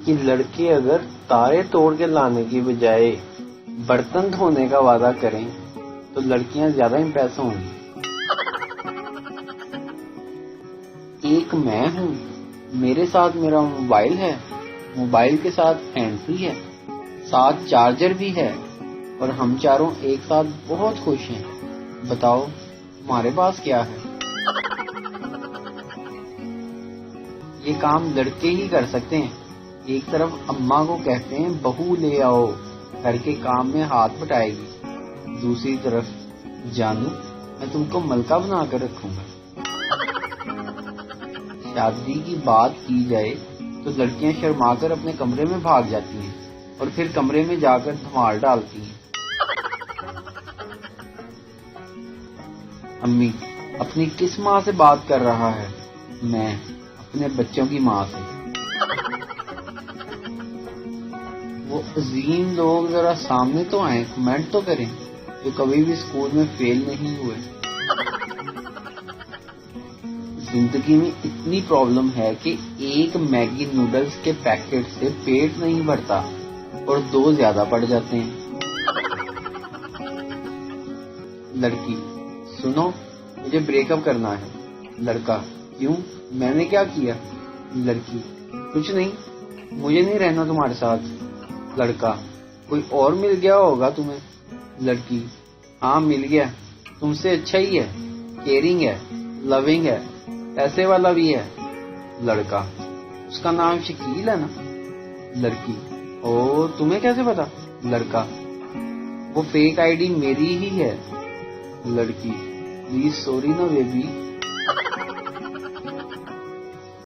کہ لڑکے اگر تارے توڑ کے لانے کی بجائے برتن دھونے کا وعدہ کریں تو لڑکیاں زیادہ امپریس ہوں گی۔ ایک میں ہوں، میرے ساتھ میرا موبائل ہے، موبائل کے ساتھ ہینڈ فری ہے، ساتھ چارجر بھی ہے، اور ہم چاروں ایک ساتھ بہت خوش ہیں۔ بتاؤ تمہارے پاس کیا ہے؟ یہ کام لڑکے ہی کر سکتے ہیں۔ ایک طرف اماں کو کہتے ہیں بہو لے آؤ، گھر کے کام میں ہاتھ بٹائے گی، دوسری طرف جانو میں تم کو ملکہ بنا کر رکھوں گا۔ شادی کی بات کی جائے تو لڑکیاں شرما کر اپنے کمرے میں بھاگ جاتی ہیں اور پھر کمرے میں جا کر دھمال ڈالتی ہیں۔ امی اپنی کس ماں سے بات کر رہا ہے؟ میں اپنے بچوں کی ماں سے۔ وہ عظیم لوگ ذرا سامنے تو آئیں، کمنٹ تو کریں، جو کبھی بھی اسکول میں فیل نہیں ہوئے۔ زندگی میں اتنی پرابلم ہے کہ ایک میگی نوڈلز کے پیکٹ سے پیٹ نہیں بھرتا اور 2 زیادہ پڑ جاتے ہیں۔ لڑکی سنو مجھے بریک اپ کرنا ہے۔ لڑکا کیوں، میں نے کیا کیا؟ لڑکی کچھ نہیں، مجھے نہیں رہنا تمہارے ساتھ۔ لڑکا کوئی اور مل گیا ہوگا تمہیں؟ لڑکی ہاں مل گیا، تم سے اچھا ہی ہے، کیئرنگ ہے، لونگ ہے، پیسے والا بھی ہے۔ لڑکا اس کا نام شکیل ہے نا؟ لڑکی او تمہیں کیسے پتا؟ لڑکا وہ فیک آئی ڈی میری ہی ہے۔ لڑکی پلیز سوری نا بیبی،